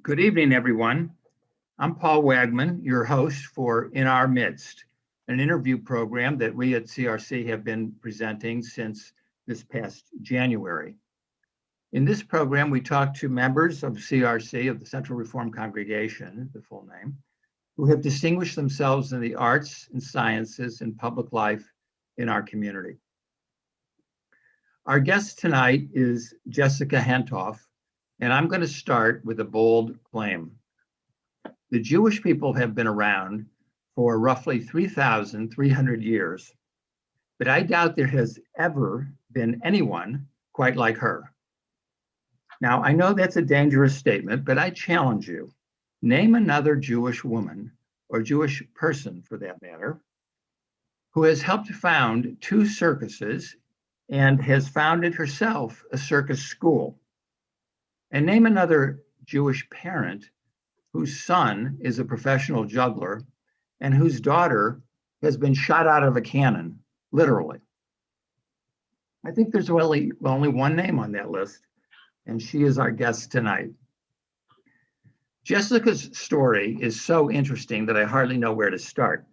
Good evening, everyone. I'm Paul Wagman, your host for In Our Midst, an interview program that we at CRC have been presenting since this past January. In this program, we talk to members of CRC, of the Central Reformed Congregation, the full name, who have distinguished themselves in the arts and sciences and public life in our community. Our guest tonight is Jessica Hentoff, and I'm going to start with a bold claim. The Jewish people have been around for roughly 3,300 years, but I doubt there has ever been anyone quite like her. Now, I know that's a dangerous statement, but I challenge you. Name another Jewish woman, or Jewish person for that matter, who has helped found two circuses and has founded herself a circus school. And name another Jewish parent whose son is a professional juggler and whose daughter has been shot out of a cannon, literally. I think there's only one name on that list, and she is our guest tonight. Jessica's story is so interesting that I hardly know where to start.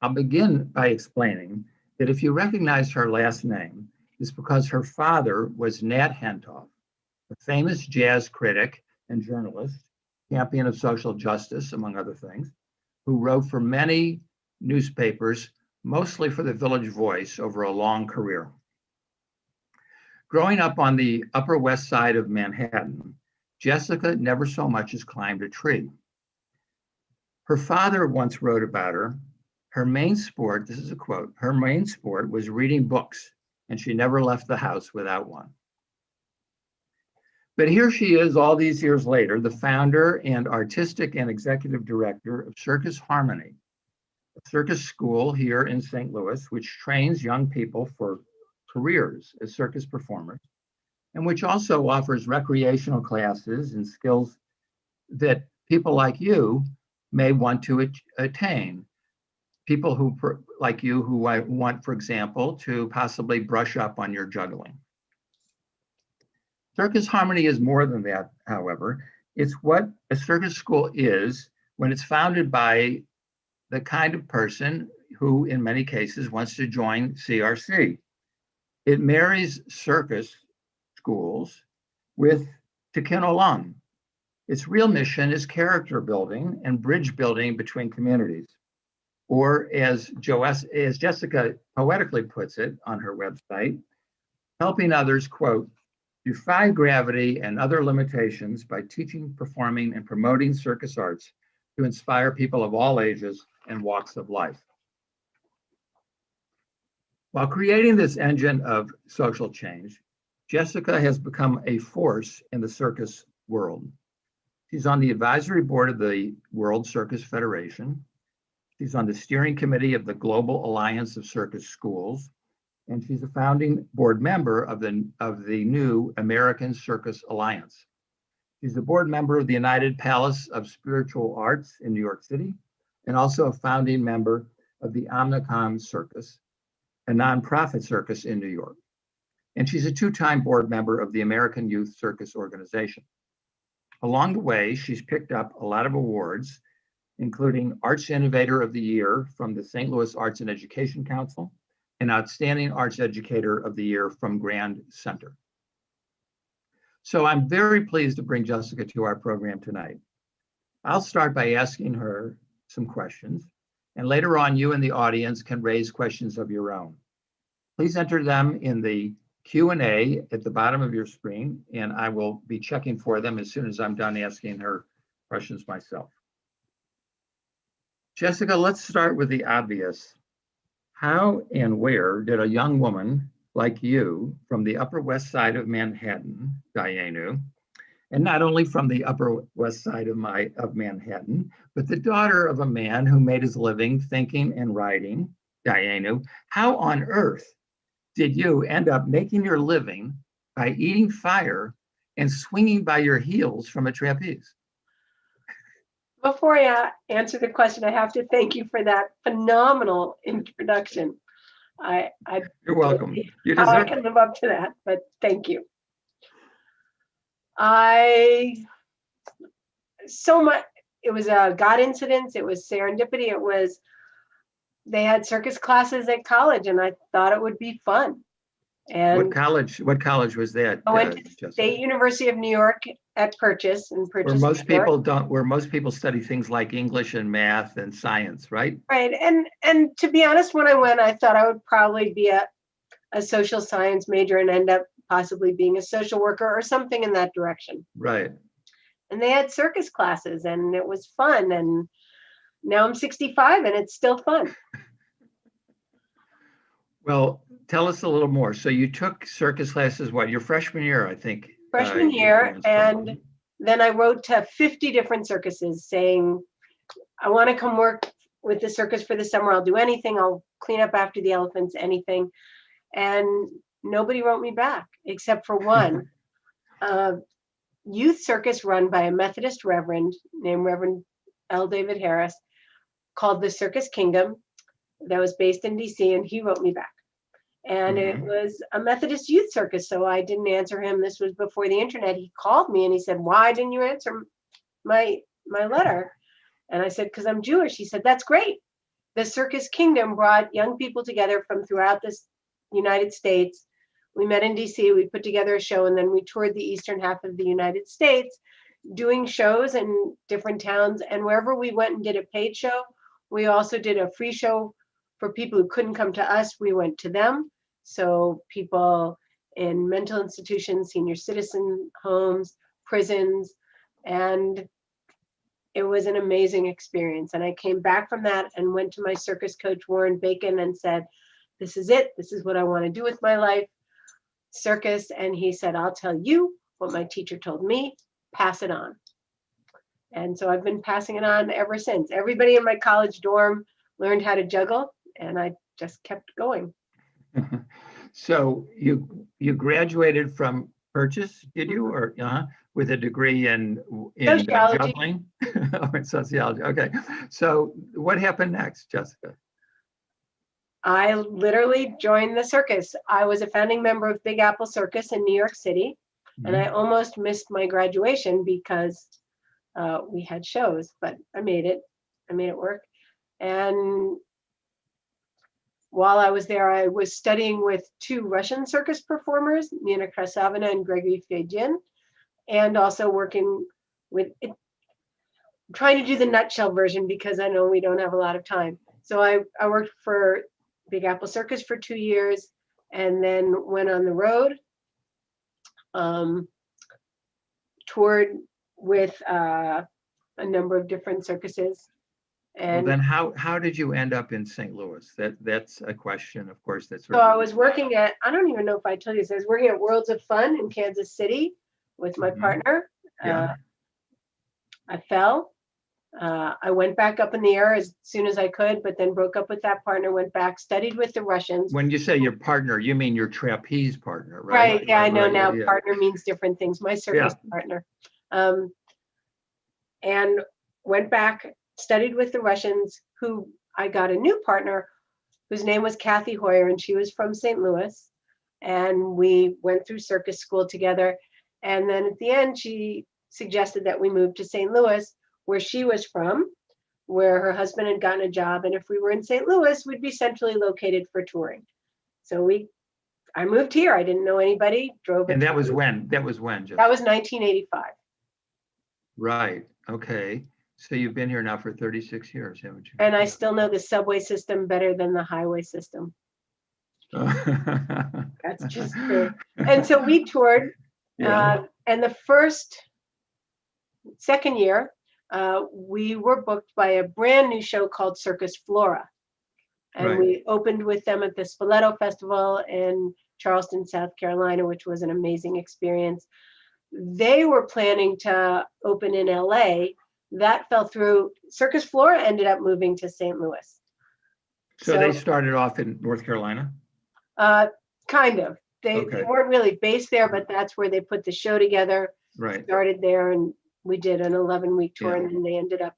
I'll begin by explaining that if you recognize her last name, it's because her father was Nat Hentoff, a famous jazz critic and journalist, champion of social justice, among other things, who wrote for many newspapers, mostly for the Village Voice, over a long career. Growing up on the Upper West Side of Manhattan, Jessica never so much as climbed a tree. Her father once wrote about her, her main sport, this is a quote, her main sport was reading books, and she never left the house without one. But here she is all these years later, the founder and artistic and executive director of Circus Harmony, a circus school here in St. Louis, which trains young people for careers as circus performers, and which also offers recreational classes and skills that people like you may want to attain. People who, like you, who want, for example, to possibly brush up on your juggling. Circus Harmony is more than that, however. It's what a circus school is when it's founded by the kind of person who, in many cases, wants to join CRC. It marries circus schools with Tikkun Olam. Its real mission is character building and bridge building between communities. Or as Jessica poetically puts it on her website, helping others, quote, defy gravity and other limitations by teaching, performing, and promoting circus arts to inspire people of all ages and walks of life. While creating this engine of social change, Jessica has become a force in the circus world. She's on the advisory board of the World Circus Federation. She's on the steering committee of the Global Alliance of Circus Schools, and she's a founding board member of the new American Circus Alliance. She's a board member of the United Palace of Spiritual Arts in New York City, and also a founding member of the Omnicom Circus, a nonprofit circus in New York. And she's a two-time board member of the American Youth Circus Organization. Along the way, she's picked up a lot of awards, including Arts Innovator of the Year from the St. Louis Arts and Education Council, and Outstanding Arts Educator of the Year from Grand Center. So I'm very pleased to bring Jessica to our program tonight. I'll start by asking her some questions, and later on you in the audience can raise questions of your own. Please enter them in the Q&A at the bottom of your screen, and I will be checking for them as soon as I'm done asking her questions myself. Jessica, let's start with the obvious. How and where did a young woman like you from the Upper West Side of Manhattan, Dianu, and not only from the Upper West Side of Manhattan, but the daughter of a man who made his living thinking and writing, Dianu, how on earth did you end up making your living by eating fire and swinging by your heels from a trapeze? Before I answer the question, I have to thank you for that phenomenal introduction. You're welcome. You how I deserve can it. live up to that, but thank you. I so much. It was a God incidence. It was serendipity. It was, they had circus classes at college, and I thought it would be fun. What And college was that? I went to Jessica? State University of New York at Purchase, in Where Purchase, most New York. people don't, where most people study things like English and math and science, right? Right. And to be honest, when I went, I thought I would probably be a social science major and end up possibly being a social worker or something in that direction. Right. And they had circus classes, and it was fun. And now I'm 65 and it's still fun. Well, tell us a little more. So you took circus classes, what, your freshman year, I think? Freshman year, and then I wrote to 50 different circuses saying, I want to come work with the circus for the summer. I'll do anything. I'll clean up after the elephants, anything. And nobody wrote me back except for one. Youth circus run by a Methodist reverend named Reverend L. David Harris, called the Circus Kingdom, that was based in DC, and he wrote me back. And it was a Methodist youth circus, so I didn't answer him. This was before the internet. He called me and he said, why didn't you answer my letter? And I said, because I'm Jewish. He said, that's great. The Circus Kingdom brought young people together from throughout this United States. We met in DC, we put together a show, and then we toured the eastern half of the United States, doing shows in different towns. And wherever we went and did a paid show, we also did a free show for people who couldn't come to us. We went to them. So people in mental institutions, senior citizen homes, prisons, and it was an amazing experience. And I came back from that and went to my circus coach, Warren Bacon, and said, this is it. This is what I want to do with my life, circus. And he said, I'll tell you what my teacher told me, pass it on. And so I've been passing it on ever since. Everybody in my college dorm learned how to juggle, and I just kept going. So you graduated from Purchase, did you, or with a degree in juggling or in sociology? Okay. So what happened next, Jessica? I literally joined the circus. I was a founding member of Big Apple Circus in New York City, and I almost missed my graduation because we had shows, but I made it work. And while I was there, I was studying with two Russian circus performers, Nina Krasavina and Gregory Fedyin, and also working with it, trying to do the nutshell version because I know we don't have a lot of time. So I worked for Big Apple Circus for 2 years, and then went on the road, toured with a number of different circuses. And well, then how did you end up in St. Louis? That's a question, of course. So I was working at, I don't even know if I told you this, I was working at Worlds of Fun in Kansas City with my partner. Yeah. I fell. I went back up in the air as soon as I could, but then broke up with that partner, went back, studied with the Russians. When you say your partner, you mean your trapeze partner, right? Right, yeah, I know now partner means different things. My circus partner. And went back, studied with the Russians, who I got a new partner whose name was Kathy Hoyer, and she was from St. Louis. And we went through circus school together. And then at the end, she suggested that we move to St. Louis, where she was from, where her husband had gotten a job. And if we were in St. Louis, we'd be centrally located for touring. So I moved here. I didn't know anybody, drove. And that was when? That was when? That was 1985. Right. Okay. So you've been here now for 36 years, haven't you? And I still know the subway system better than the highway system. That's just true. And so we toured. And the second year, we were booked by a brand new show called Circus Flora. And we opened with them at the Spoleto Festival in Charleston, South Carolina, which was an amazing experience. They were planning to open in LA. That fell through. Circus Flora ended up moving to St. Louis. So they started off in North Carolina? Kind of. They weren't really based there, but that's where they put the show together. Right. Started there, and we did an 11-week tour, and then they ended up.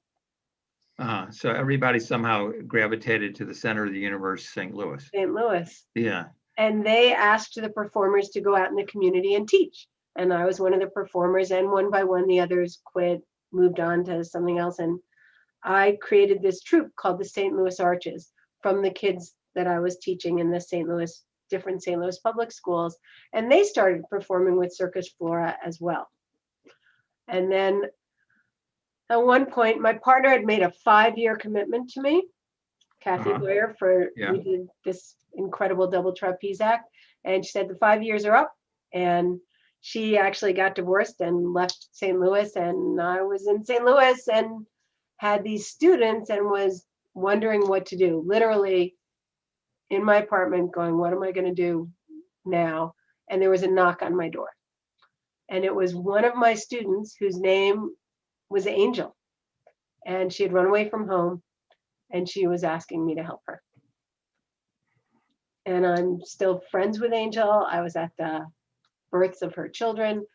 So everybody somehow gravitated to the center of the universe, St. Louis. St. Louis. Yeah. And they asked the performers to go out in the community and teach. And I was one of the performers, and one by one, the others quit, moved on to something else. And I created this troupe called the St. Louis Arches from the kids that I was teaching in the different St. Louis public schools. And they started performing with Circus Flora as well. And then at one point, my partner had made a 5-year commitment to me, Kathy Boyer, we did this incredible double trapeze act. And she said the 5 years are up. And she actually got divorced and left St. Louis. And I was in St. Louis and had these students and was wondering what to do, literally in my apartment going, what am I going to do now? And there was a knock on my door. And it was one of my students whose name was Angel. And she had run away from home and she was asking me to help her. And I'm still friends with Angel. I was at the births of her children,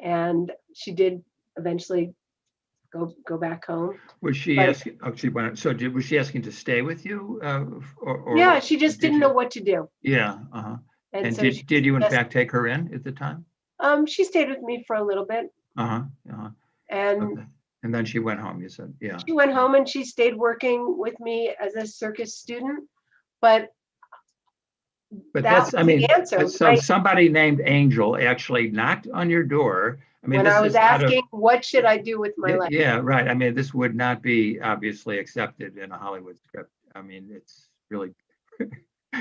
and she did eventually go back home. Was she asking? Oh, she went. So was she asking to stay with you? Or yeah, she just didn't know what to do. Yeah. And so did you in fact take her in at the time? She stayed with me for a little bit. And then she went home. You said, yeah. She went home and she stayed working with me as a circus student, but that's, I mean, the answer, so right? Somebody named Angel actually knocked on your door. I mean, when I was asking, what should I do with my life? Yeah, right. I mean, this would not be obviously accepted in a Hollywood script. I mean, it's really,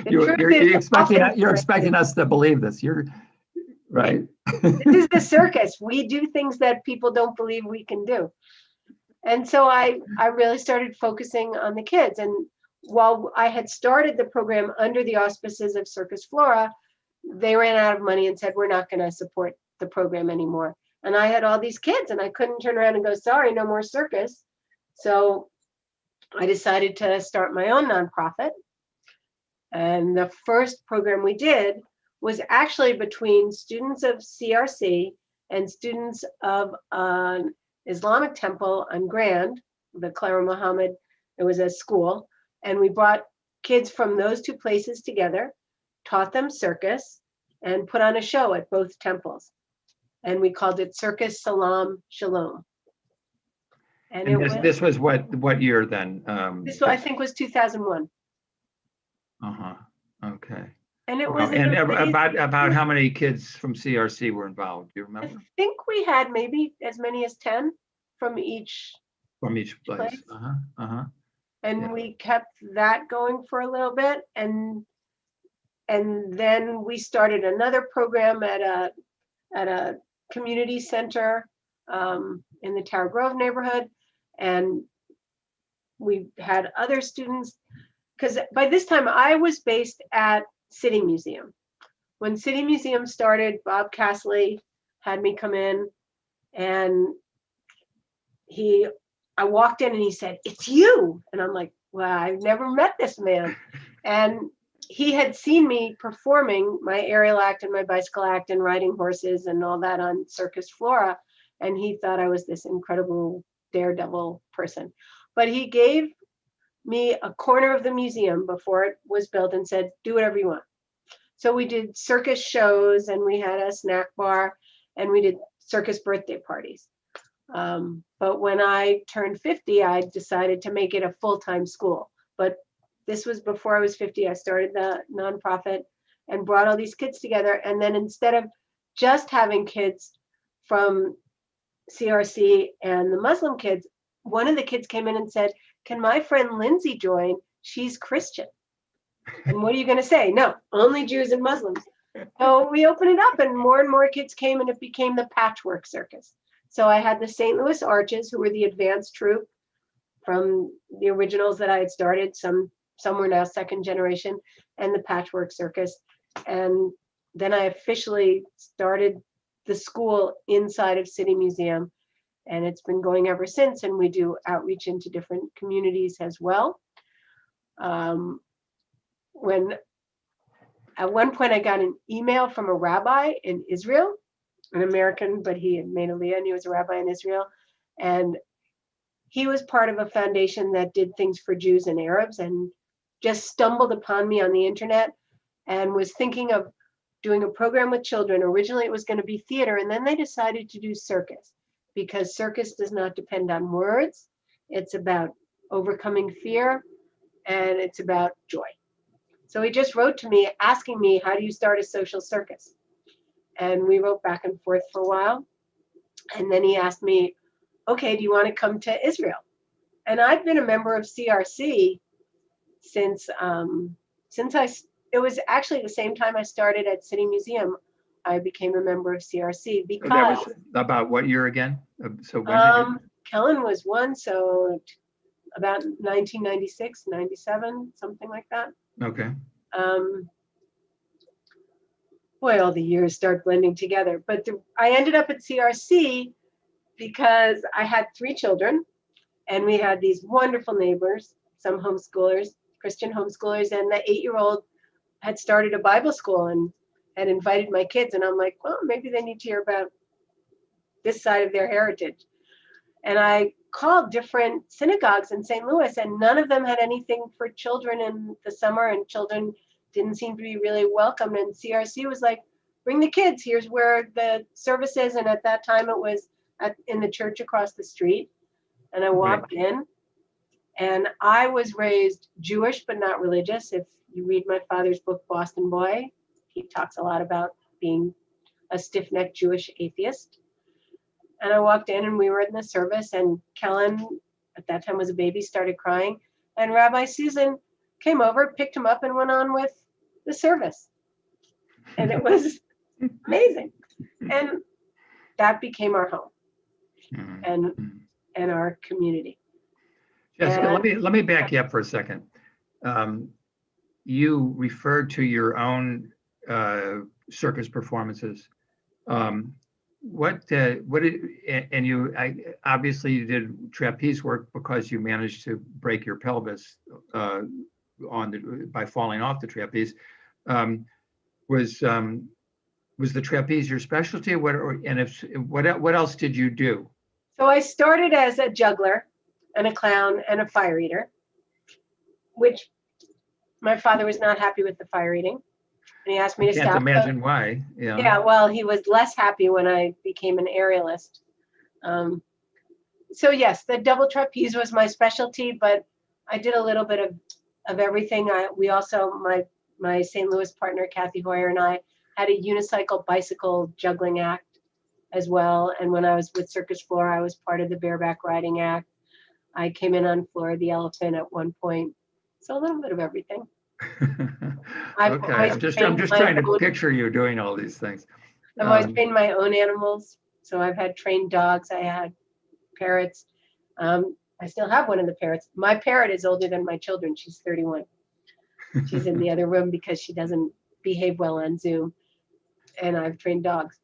you're expecting us to believe this. You're right. This is the circus. We do things that people don't believe we can do. And so I really started focusing on the kids. And while I had started the program under the auspices of Circus Flora, they ran out of money and said, we're not going to support the program anymore. And I had all these kids and I couldn't turn around and go, sorry, no more circus. So I decided to start my own nonprofit. And the first program we did was actually between students of CRC and students of an Islamic temple on Grand, the Clara Muhammad. It was a school. And we brought kids from those two places together, taught them circus, and put on a show at both temples. And we called it Circus Salam Shalom. And this was what year then? This I think was 2001. Okay. And it was about how many kids from CRC were involved? Do you remember? I think we had maybe as many as 10 from each place. And we kept that going for a little bit, and then we started another program at a community center in the Tower Grove neighborhood, and we had other students, because by this time I was based at City Museum. When City Museum started, Bob Castley had me come in, and I walked in and he said, "It's you." And I'm like, "Well, I've never met this man." And he had seen me performing my aerial act and my bicycle act and riding horses and all that on Circus Flora. And he thought I was this incredible daredevil person. But he gave me a corner of the museum before it was built and said, "Do whatever you want." So we did circus shows and we had a snack bar and we did circus birthday parties. But when I turned 50, I decided to make it a full-time school. But this was before I was 50. I started the nonprofit and brought all these kids together. And then instead of just having kids from CRC and the Muslim kids, one of the kids came in and said, "Can my friend Lindsay join? She's Christian." And what are you going to say? No, only Jews and Muslims. So we opened it up and more kids came, and it became the Patchwork Circus. So I had the St. Louis Arches, who were the advanced troupe from the originals that I had started. Some were now second generation, and the Patchwork Circus. And then I officially started the school inside of City Museum, and it's been going ever since. And we do outreach into different communities as well. When at one point I got an email from a rabbi in Israel, an American, but he had made Aliyah and he was a rabbi in Israel. And he was part of a foundation that did things for Jews and Arabs, and just stumbled upon me on the internet and was thinking of doing a program with children. Originally it was going to be theater, and then they decided to do circus. because circus does not depend on words. It's about overcoming fear, and it's about joy. So he just wrote to me asking me, how do you start a social circus? And we wrote back and forth for a while. And then he asked me, okay, do you want to come to Israel? And I've been a member of CRC since it was actually the same time I started at City Museum. I became a member of CRC because that was about what year again? So when did you? Kellen was one, so about 1996, 97, something like that. Okay. Boy, all the years start blending together. But I ended up at CRC because I had 3 children, and we had these wonderful neighbors, some homeschoolers, Christian homeschoolers, and the 8-year-old had started a Bible school and had invited my kids. And I'm like, well, maybe they need to hear about this side of their heritage. And I called different synagogues in St. Louis, and none of them had anything for children in the summer, and children didn't seem to be really welcomed. And CRC was like, bring the kids, here's where the service is. And at that time it was in the church across the street. And I walked in, and I was raised Jewish, but not religious. If you read my father's book, Boston Boy, he talks a lot about being a stiff-necked Jewish atheist. And I walked in, and we were in the service, and Kellen, at that time was a baby, started crying. And Rabbi Susan came over, picked him up, and went on with the service. And it was amazing. And that became our home and our community. Jessica, let me back you up for a second. You referred to your own circus performances. And you obviously you did trapeze work because you managed to break your pelvis by falling off the trapeze. Was the trapeze your specialty? What else did you do? So I started as a juggler and a clown and a fire eater, which my father was not happy with the fire eating. And he asked me to stop. Can't imagine why. Yeah, well, he was less happy when I became an aerialist. So yes, the double trapeze was my specialty, but I did a little bit of everything. We also, my St. Louis partner, Kathy Hoyer, and I had a unicycle bicycle juggling act as well. And when I was with Circus Flora, I was part of the bareback riding act. I came in on Flora the elephant at one point. So a little bit of everything. Okay, I'm just trying to picture you doing all these things. I've always trained my own animals. So I've had trained dogs. I had parrots. I still have one of the parrots. My parrot is older than my children. She's 31. She's in the other room because she doesn't behave well on Zoom. And I've trained dogs.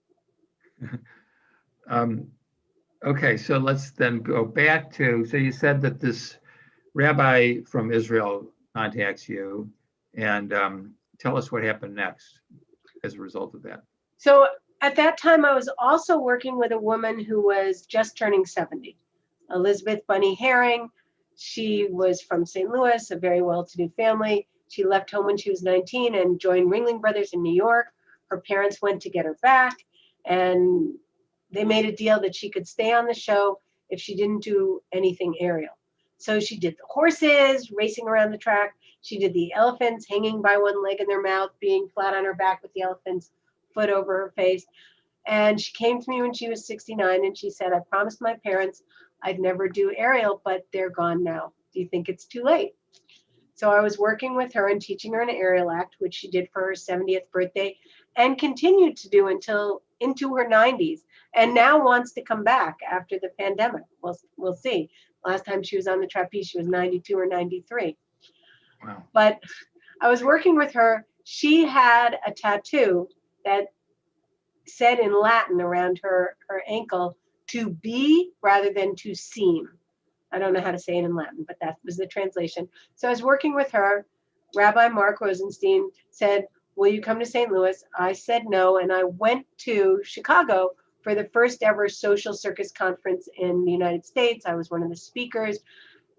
Okay, so let's then go back to, so you said that this rabbi from Israel contacts you, and tell us what happened next as a result of that. So at that time, I was also working with a woman who was just turning 70, Elizabeth Bunny Herring. She was from St. Louis, a very well-to-do family. She left home when she was 19 and joined Ringling Brothers in New York. Her parents went to get her back, and they made a deal that she could stay on the show if she didn't do anything aerial. So she did the horses racing around the track. She did the elephants hanging by one leg in their mouth, being flat on her back with the elephant's foot over her face. And she came to me when she was 69, and she said, I promised my parents I'd never do aerial, but they're gone now. Do you think it's too late? So I was working with her and teaching her an aerial act, which she did for her 70th birthday and continued to do until into her 90s, and now wants to come back after the pandemic. We'll see. Last time she was on the trapeze, she was 92 or 93. Wow. But I was working with her. She had a tattoo that said in Latin around her ankle, to be rather than to seem. I don't know how to say it in Latin, but that was the translation. So I was working with her. Rabbi Mark Rosenstein said, will you come to St. Louis? I said no, and I went to Chicago for the first ever social circus conference in the United States. I was one of the speakers,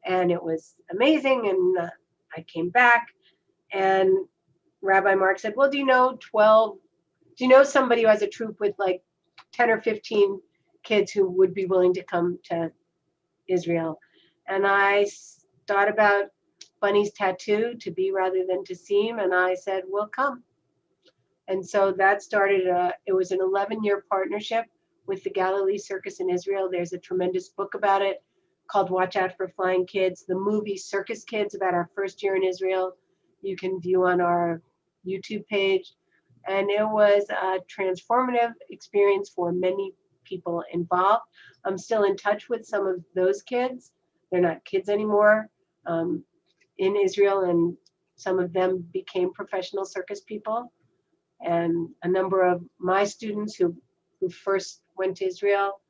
and it was amazing, and I came back, and Rabbi Mark said, well, do you know somebody who has a troupe with like 10 or 15 kids who would be willing to come to Israel. And I thought about Bunny's tattoo, to be rather than to seem, and I said, we'll come. And so that started, it was an 11-year partnership with the Galilee Circus in Israel. There's a tremendous book about it called Watch Out for Flying Kids. The movie Circus Kids, about our first year in Israel, you can view on our YouTube page. And it was a transformative experience for many people involved. I'm still in touch with some of those kids. They're not kids anymore in Israel, and some of them became professional circus people. And a number of my students who first went to Israel,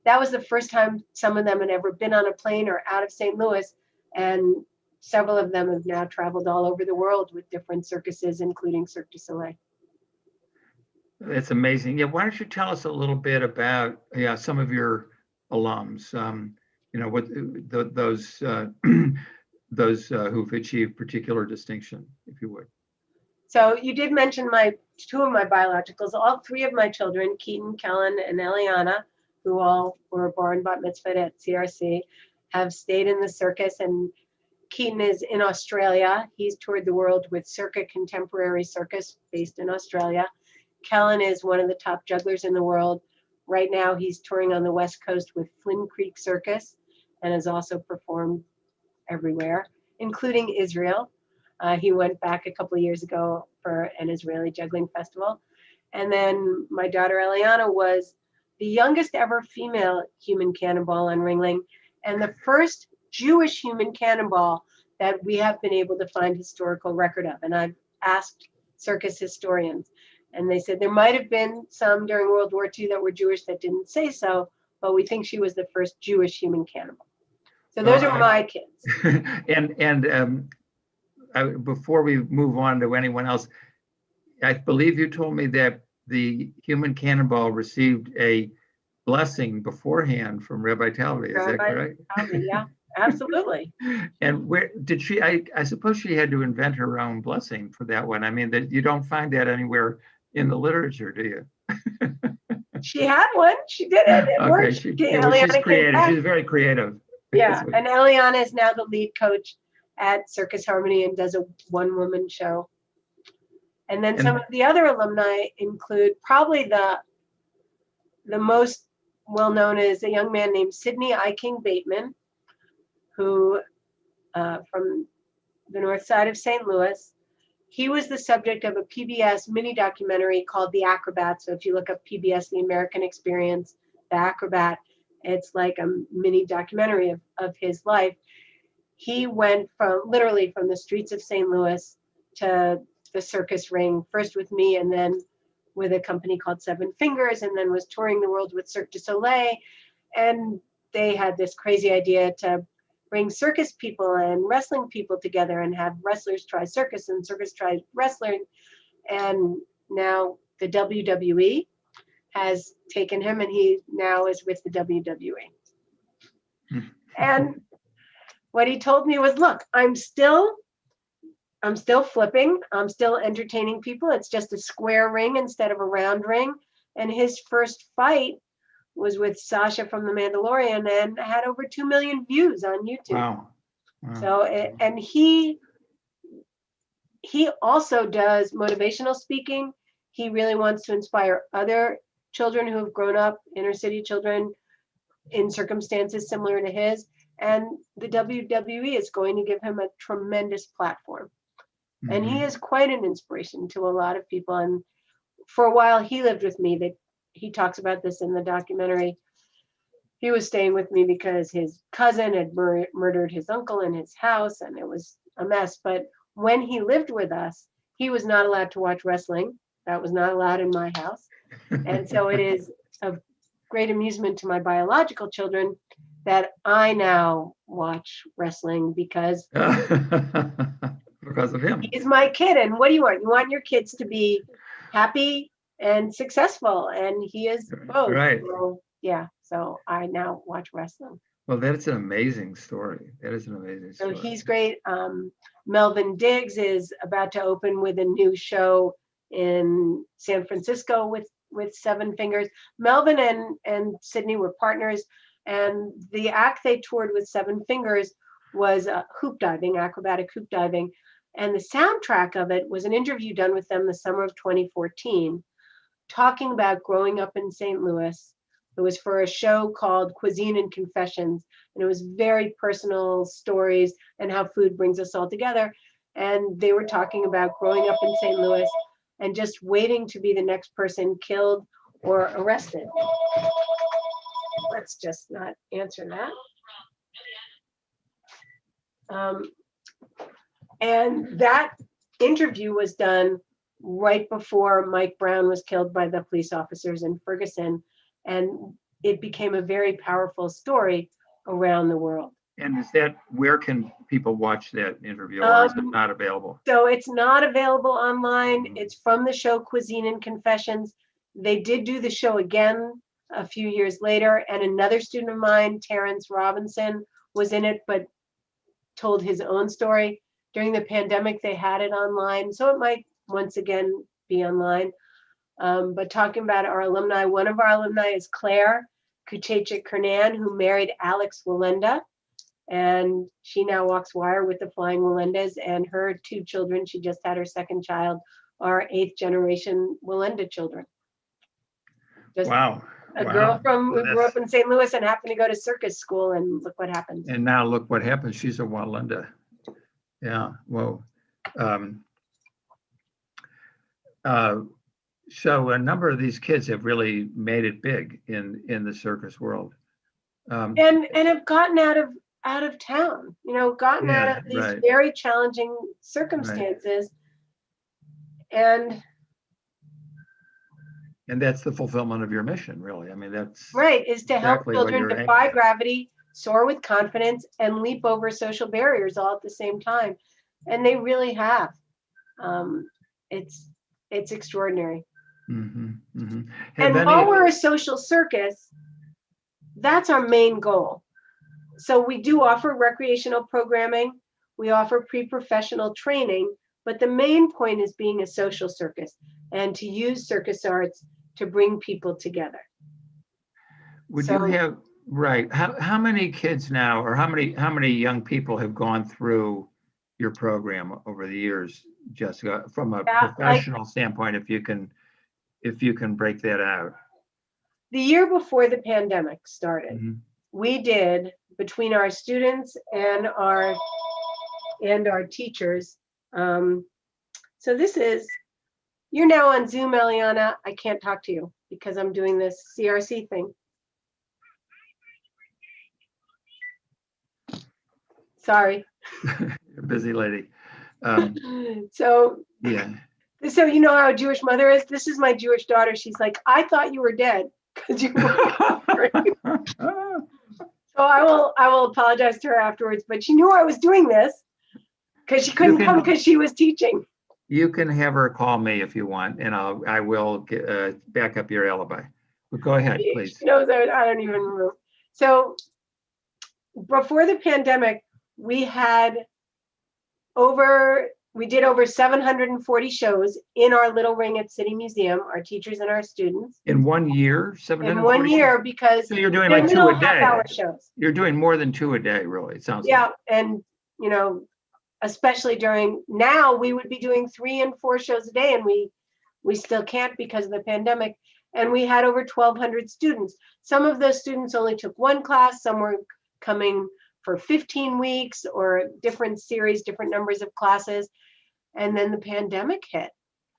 that was the first time some of them had ever been on a plane or out of St. Louis. And several of them have now traveled all over the world with different circuses, including Cirque du Soleil. That's amazing. Yeah, why don't you tell us a little bit about some of your alums? What those who've achieved particular distinction, if you would. So you did mention two of my biologicals. All three of my children, Keaton, Kellen, and Eliana, who all were born bat mitzvah at CRC, have stayed in the circus. And Keaton is in Australia. He's toured the world with Circa Contemporary Circus, based in Australia. Kellen is one of the top jugglers in the world. Right now, he's touring on the West Coast with Flynn Creek Circus and has also performed everywhere, including Israel. He went back a couple of years ago for an Israeli juggling festival. And then my daughter Eliana was the youngest ever female human cannonball on Ringling, and the first Jewish human cannonball that we have been able to find historical record of. And I've asked circus historians, and they said there might have been some during World War II that were Jewish that didn't say so, but we think she was the first Jewish human cannonball. So those are my kids. Before we move on to anyone else, I believe you told me that the human cannonball received a blessing beforehand from Rabbi Talvi. Is that correct? Yeah, absolutely. And where did she? I suppose she had to invent her own blessing for that one. I mean, that you don't find that anywhere in the literature, do you? She had one. She did it. It worked. She's creative. She's very creative. Yeah, and Eliana is now the lead coach at Circus Harmony and does a one-woman show. And then some of the other alumni include probably the most well-known is a young man named Sidney I. King Bateman, who from the north side of St. Louis. He was the subject of a PBS mini documentary called The Acrobat. So if you look up PBS, The American Experience, The Acrobat, it's like a mini documentary of his life. He went literally from the streets of St. Louis to the circus ring, first with me and then with a company called Seven Fingers, and then was touring the world with Cirque du Soleil. And they had this crazy idea to bring circus people and wrestling people together and have wrestlers try circus and circus try wrestling. And now the WWE has taken him, and he now is with the WWE. And what he told me was, look, I'm still flipping. I'm still entertaining people. It's just a square ring instead of a round ring. And his first fight was with Sasha from The Mandalorian and had over 2 million views on YouTube. Wow. So, and he also does motivational speaking. He really wants to inspire other children who have grown up, inner city children, in circumstances similar to his. And the WWE is going to give him a tremendous platform. Mm-hmm. And he is quite an inspiration to a lot of people. And for a while, he lived with me. He talks about this in the documentary. He was staying with me because his cousin had murdered his uncle in his house, and it was a mess. But when he lived with us, he was not allowed to watch wrestling. That was not allowed in my house. And so it is of great amusement to my biological children that I now watch wrestling because of him. He's my kid. And what do you want? You want your kids to be happy and successful, and he is both. Right. So, yeah. So I now watch wrestling. Well, that's an amazing story. That is an amazing story. So he's great. Melvin Diggs is about to open with a new show in San Francisco with with 7 fingers. Melvin and Sydney were partners, and the act they toured with 7 fingers was hoop diving, acrobatic hoop diving. And the soundtrack of it was an interview done with them the summer of 2014, talking about growing up in St. Louis. It was for a show called Cuisine and Confessions, and it was very personal stories and how food brings us all together. And they were talking about growing up in St. Louis and just waiting to be the next person killed or arrested. Let's just not answer that. And that interview was done right before Mike Brown was killed by the police officers in Ferguson. And it became a very powerful story around the world. And is that, where can people watch that interview, or is it not available? So it's not available online. It's from the show Cuisine and Confessions. They did do the show again a few years later, and another student of mine, Terrence Robinson, was in it, but told his own story. During the pandemic, they had it online, so it might once again be online. But talking about our alumni, one of our alumni is Claire Kuchechik-Kernan, who married Alex Walenda. And she now walks wire with the Flying Walendas, and her 2 children, she just had her 2nd child, are 8th generation Walenda children. Just wow. A girl who grew up in St. Louis and happened to go to circus school, and look what happens. And now look what happens. She's a Walenda. Yeah, whoa. So a number of these kids have really made it big in the circus world. And have gotten out of town, gotten out of these very challenging circumstances. Right. And that's the fulfillment of your mission, really. I mean, that's right, is to help children defy gravity, soar with confidence, and leap over social barriers all at the same time. And they really have. It's extraordinary. Mm-hmm, mm-hmm. And while we're a social circus, that's our main goal. So we do offer recreational programming, we offer pre-professional training, but the main point is being a social circus and to use circus arts to bring people together. Would you have, right, how many kids now, or how many young people have gone through your program over the years, Jessica, from a professional standpoint, if you can break that out? The year before the pandemic started, we did, between our students and our teachers. So this is, you're now on Zoom, Eliana. I can't talk to you because I'm doing this CRC thing. Sorry. You're a busy lady. So yeah. So you know how a Jewish mother is? This is my Jewish daughter. She's like, I thought you were dead because you were. So I will apologize to her afterwards, but she knew I was doing this because she couldn't come because she was teaching. You can have her call me if you want, and I will back up your alibi. But go ahead, please. She knows I don't even remember. So before the pandemic, we did over 740 shows in our little ring at City Museum, our teachers and our students. In 1 year, 740? In 1 year, because so you're doing like 2 a day. Half-hour shows. You're doing more than 2 a day, really. It sounds yeah, like. And especially during now, we would be doing 3 and 4 shows a day, and we still can't because of the pandemic. And we had over 1,200 students. Some of those students only took 1 class. Some were coming for 15 weeks or different series, different numbers of classes. And then the pandemic hit.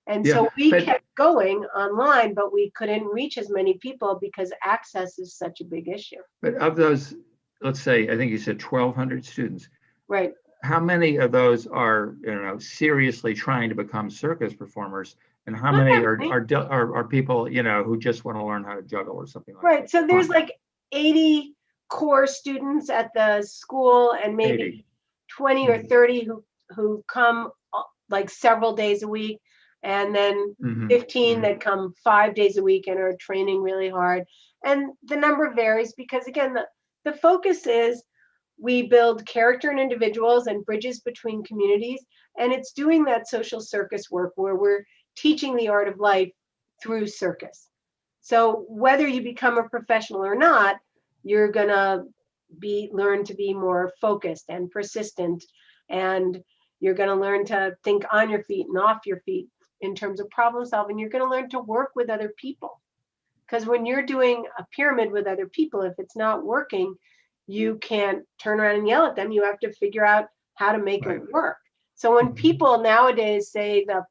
And so we kept going online, but we couldn't reach as many people because access is such a big issue. But of those, let's say, I think you said 1,200 students. Right. How many of those are, seriously trying to become circus performers? And how many are people, who just want to learn how to juggle or something like that? Right. So there's like 80 core students at the school and maybe 80. 20 or 30 who come like several days a week, and then 15 that come 5 days a week and are training really hard. And the number varies because, again, the focus is we build character in individuals and bridges between communities, and it's doing that social circus work where we're teaching the art of life through circus. So whether you become a professional or not, you're gonna learn to be more focused and persistent, and you're gonna learn to think on your feet and off your feet in terms of problem solving. You're gonna learn to work with other people. Because when you're doing a pyramid with other people, if it's not working, you can't turn around and yell at them. You have to figure out how to make it work. So when people nowadays say the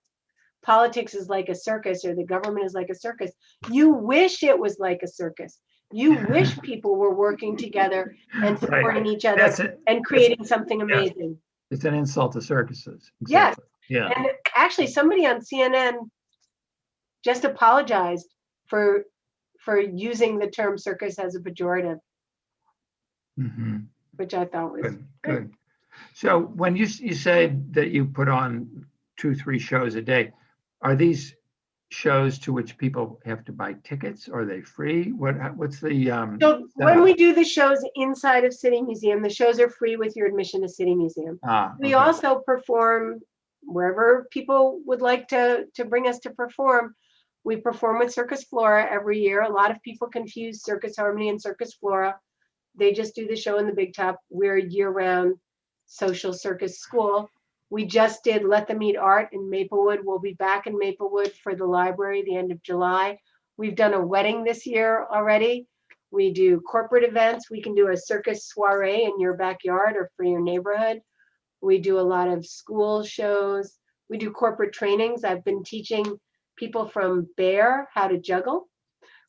politics is like a circus or the government is like a circus, you wish it was like a circus. You wish people were working together and supporting each other and creating something amazing. It's an insult to circuses. Yes. Yeah. And actually, somebody on CNN just apologized for using the term circus as a pejorative, which I thought was good. So when you say that you put on 2-3 shows a day, are these shows to which people have to buy tickets? Are they free? What's the so when we do the shows inside of City Museum, the shows are free with your admission to City Museum. We also perform wherever people would like to bring us to perform. We perform with Circus Flora every year. A lot of people confuse Circus Harmony and Circus Flora. They just do the show in the Big Top. We're a year-round social circus school. We just did Let Them Eat Art in Maplewood. We'll be back in Maplewood for the library the end of July. We've done a wedding this year already. We do corporate events. We can do a circus soiree in your backyard or for your neighborhood. We do a lot of school shows. We do corporate trainings. I've been teaching people from Bear how to juggle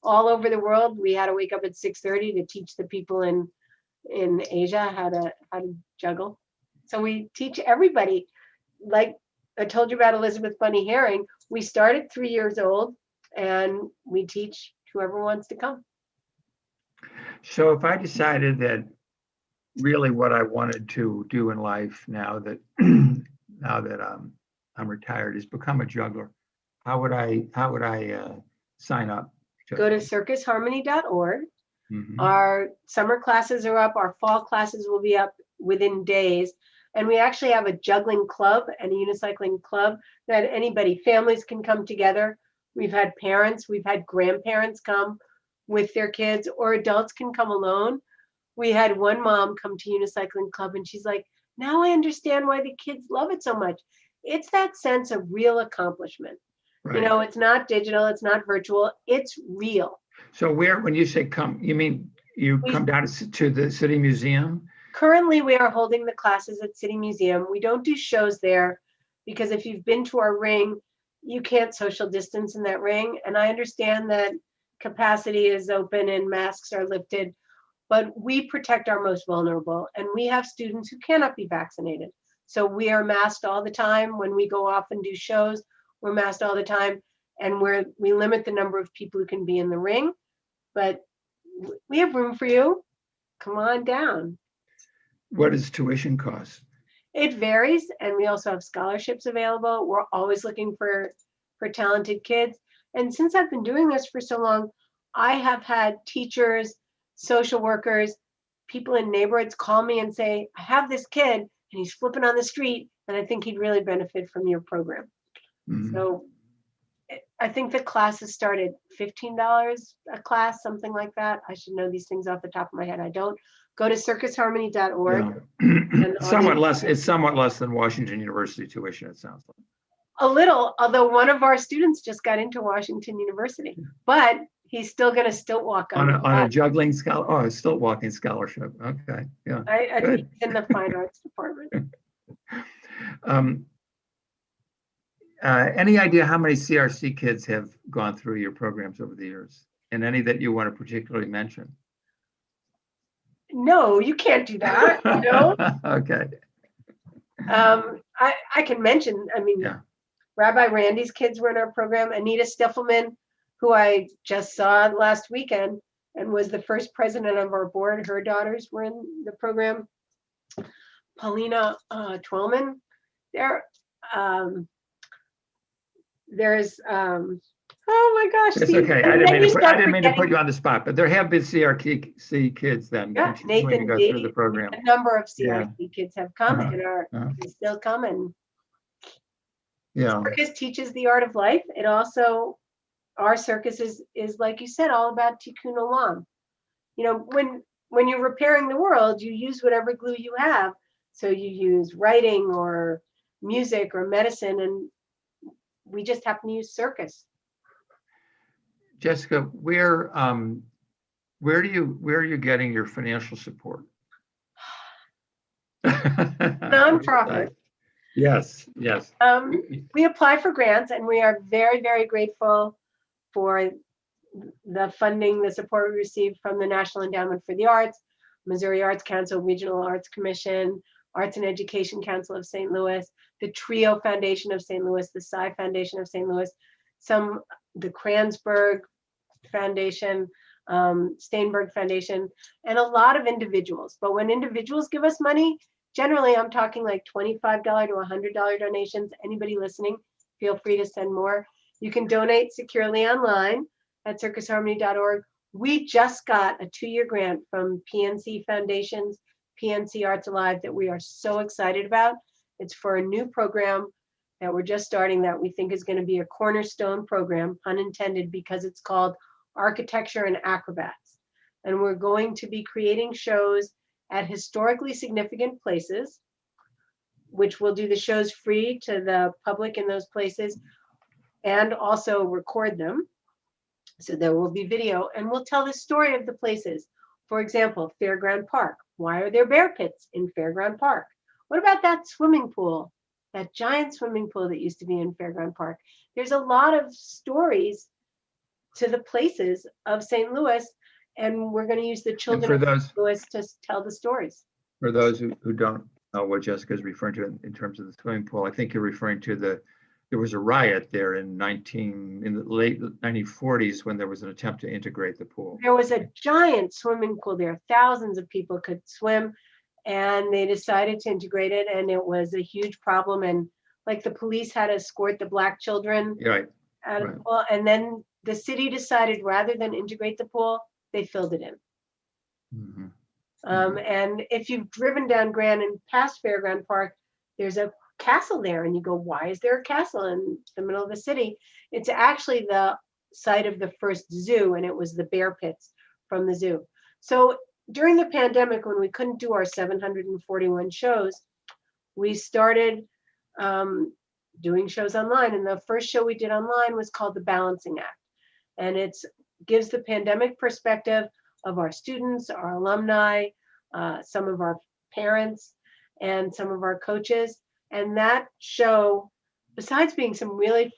all over the world. We had to wake up at 6:30 to teach the people in Asia how to juggle. So we teach everybody. Like I told you about Elizabeth Bunny Herring, we start at 3 years old and we teach whoever wants to come. So if I decided that really what I wanted to do in life now that I'm retired is become a juggler, how would I sign up? Go to circusharmony.org. Our summer classes are up. Our fall classes will be up within days. And we actually have a juggling club and a unicycling club that families can come together. We've had parents, we've had grandparents come with their kids, or adults can come alone. We had one mom come to unicycling club and she's like, now I understand why the kids love it so much. It's that sense of real accomplishment. Right. You know, it's not digital, it's not virtual, it's real. So when you say come, you mean you come down to the City Museum? Currently, we are holding the classes at City Museum. We don't do shows there because if you've been to our ring, you can't social distance in that ring. And I understand that capacity is open and masks are lifted, but we protect our most vulnerable. And we have students who cannot be vaccinated. So we are masked all the time. When we go off and do shows, we're masked all the time. And we limit the number of people who can be in the ring. But we have room for you. Come on down. What does tuition cost? It varies, and we also have scholarships available. We're always looking for talented kids. And since I've been doing this for so long, I have had teachers, social workers, people in neighborhoods call me and say, I have this kid and he's flipping on the street and I think he'd really benefit from your program. So I think the classes start at $15 a class, something like that. I should know these things off the top of my head. I don't. Go to circusharmony.org. Yeah. It's somewhat less than Washington University tuition, it sounds like. A little, although one of our students just got into Washington University, but he's still going to stilt walk on a juggling scholarship. Oh, a stilt walking scholarship. Okay, yeah. I teach in the fine arts department. Any idea how many CRC kids have gone through your programs over the years, and any that you want to particularly mention? No, you can't do that. You know? Okay. I can mention. I mean, yeah. Rabbi Randy's kids were in our program. Anita Stiffelman, who I just saw last weekend and was the first president of our board. Her daughters were in the program. Paulina Twellman. There's oh my gosh. It's okay. I didn't mean to put you on the spot, but there have been CRC kids then. Yeah, Nathan go through the program. A number of CRC kids have come and are still coming. Yeah. Circus teaches the art of life. It also our circus is like you said, all about tikkun olam. You know, when you're repairing the world, you use whatever glue you have. So you use writing or music or medicine, and we just happen to use circus. Jessica, where are you getting your financial support? Nonprofit. Yes, yes. We apply for grants, and we are very, very grateful for the funding, the support we received from the National Endowment for the Arts, Missouri Arts Council, Regional Arts Commission, Arts and Education Council of St. Louis, the Trio Foundation of St. Louis, the Psy Foundation of St. Louis, the Kranzberg Foundation, Steinberg Foundation, and a lot of individuals. But when individuals give us money, generally I'm talking like $25 to $100 donations. Anybody listening, feel free to send more. You can donate securely online at circusharmony.org. We just got a 2-year grant from PNC Foundations, PNC Arts Alive, that we are so excited about. It's for a new program that we're just starting that we think is going to be a cornerstone program, pun intended, because it's called Architecture and Acrobats. And we're going to be creating shows at historically significant places, which will do the shows free to the public in those places and also record them. So there will be video, and we'll tell the story of the places. For example, Fairground Park. Why are there bear pits in Fairground Park? What about that swimming pool, that giant swimming pool that used to be in Fairground Park? There's a lot of stories to the places of St. Louis, and we're going to use the children of St. Louis to tell the stories. For those who don't know what Jessica is referring to in terms of the swimming pool, I think you're referring to there was a riot there in the late 1940s when there was an attempt to integrate the pool. There was a giant swimming pool there. Thousands of people could swim, and they decided to integrate it, and it was a huge problem. And like the police had to escort the Black children out of the pool, and then the city decided rather than integrate the pool, they filled it in. Mm-hmm. And if you've driven down Grand and past Fairground Park, there's a castle there, and you go, why is there a castle in the middle of the city? It's actually the site of the first zoo, and it was the bear pits from the zoo. So during the pandemic, when we couldn't do our 741 shows, we started doing shows online, and the first show we did online was called The Balancing Act, and it gives the pandemic perspective of our students, our alumni, some of our parents, and some of our coaches. And that show, besides being some really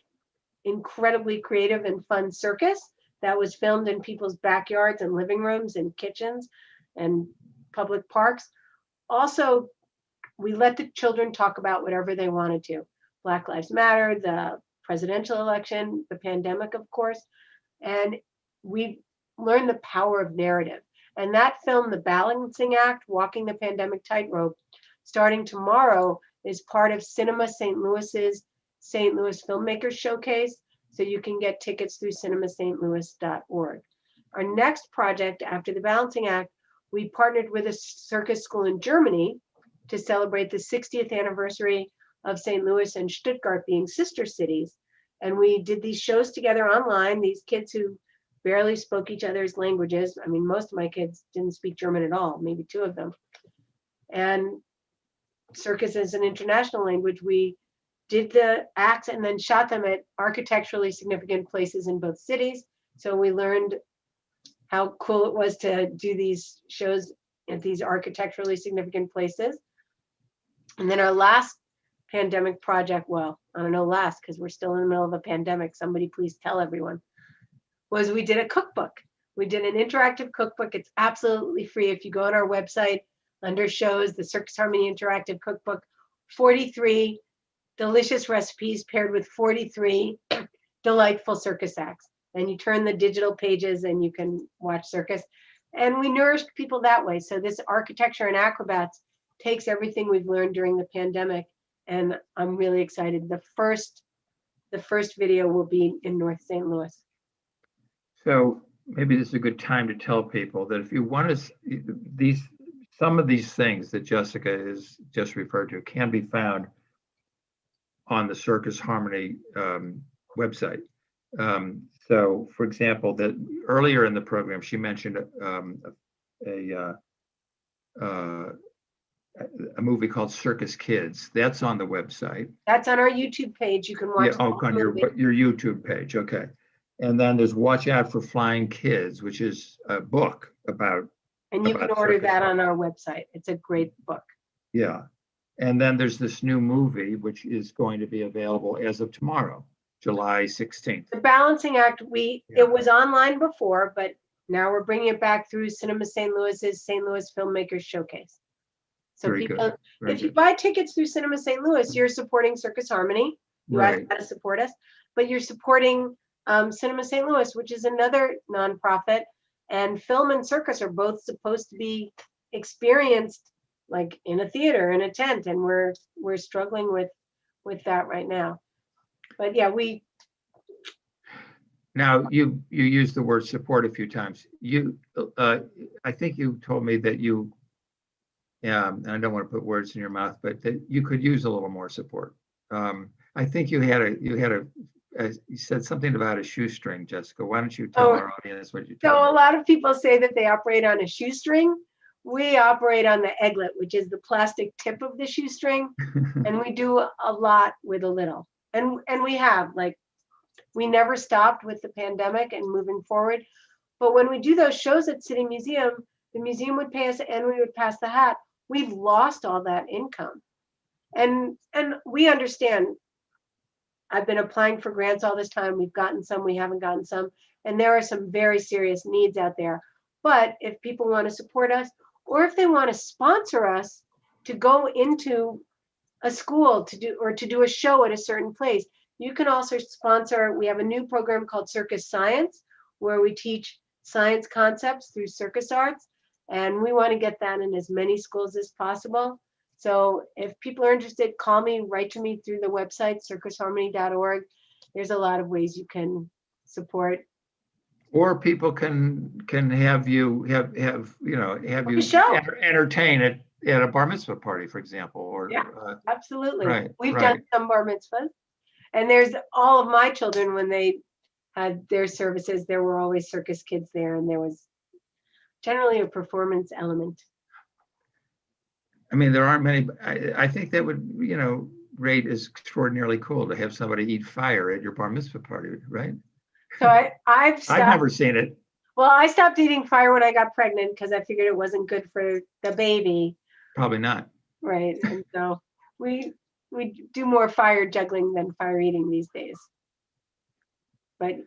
incredibly creative and fun circus that was filmed in people's backyards and living rooms and kitchens and public parks, also we let the children talk about whatever they wanted to. Black Lives Matter, the presidential election, the pandemic, of course. And we learned the power of narrative. And that film, The Balancing Act, Walking the Pandemic Tightrope, starting tomorrow, is part of Cinema St. Louis's St. Louis Filmmakers Showcase. So you can get tickets through cinemastlouis.org. Our next project after The Balancing Act, we partnered with a circus school in Germany to celebrate the 60th anniversary of St. Louis and Stuttgart being sister cities. And we did these shows together online, these kids who barely spoke each other's languages. I mean, most of my kids didn't speak German at all, maybe 2 of them. And circus is an international language. We did the acts and then shot them at architecturally significant places in both cities. So we learned how cool it was to do these shows at these architecturally significant places. And then our last pandemic project, well, I don't know last because we're still in the middle of a pandemic, somebody please tell everyone, was we did a cookbook. We did an interactive cookbook. It's absolutely free. If you go on our website under shows, the Circus Harmony Interactive Cookbook, 43 delicious recipes paired with 43 delightful circus acts. And you turn the digital pages and you can watch circus. And we nourished people that way. So this Architecture and Acrobats takes everything we've learned during the pandemic. And I'm really excited. The first video will be in North St. Louis. So maybe this is a good time to tell people that if you want to, some of these things that Jessica has just referred to can be found on the Circus Harmony website. So, for example, that earlier in the program, she mentioned a, a movie called Circus Kids. That's on the website. That's on our YouTube page. You can watch. Yeah, oh, on your YouTube page. Okay. And then there's Watch Out for Flying Kids, which is a book about. And you can order that on our website. It's a great book. Yeah. And then there's this new movie, which is going to be available as of tomorrow, July 16th. The Balancing Act, it was online before, but now we're bringing it back through Cinema St. Louis's St. Louis Filmmakers Showcase. So Very people, good. if you buy tickets through Cinema St. Louis, you're supporting Circus Harmony. You asked how to support us, but you're supporting Cinema St. Louis, which is another nonprofit. And film and circus are both supposed to be experienced like in a theater, in a tent, and we're struggling with that right now. But yeah, Now you used the word support a few times. I think you told me that you, and I don't want to put words in your mouth, but that you could use a little more support. I think you said something about a shoestring, Jessica. Why don't you tell our audience what you told me? So a lot of people say that they operate on a shoestring. We operate on the egglet, which is the plastic tip of the shoestring, and we do a lot with a little. And we have, like, we never stopped with the pandemic and moving forward. But when we do those shows at City Museum, the museum would pay us and we would pass the hat. We've lost all that income. And we understand. I've been applying for grants all this time. We've gotten some, we haven't gotten some. And there are some very serious needs out there. But if people want to support us, or if they want to sponsor us to go into a school to do a show at a certain place, you can also sponsor. We have a new program called Circus Science, where we teach science concepts through circus arts. And we want to get that in as many schools as possible. So if people are interested, call me, write to me through the website, circusharmony.org. There's a lot of ways you can support. Or people can have you entertain at a bar mitzvah party, for example. Or yeah, absolutely. Right, We've done some bar mitzvahs. And there's all of my children, when they had their services, there were always circus kids there, and there was generally a performance element. I mean, there aren't many. I think that would, rate is extraordinarily cool to have somebody eat fire at your bar mitzvah party, right? So I've never seen it. Well, I stopped eating fire when I got pregnant because I figured it wasn't good for the baby. Probably not. Right, and so we do more fire juggling than fire eating these days. But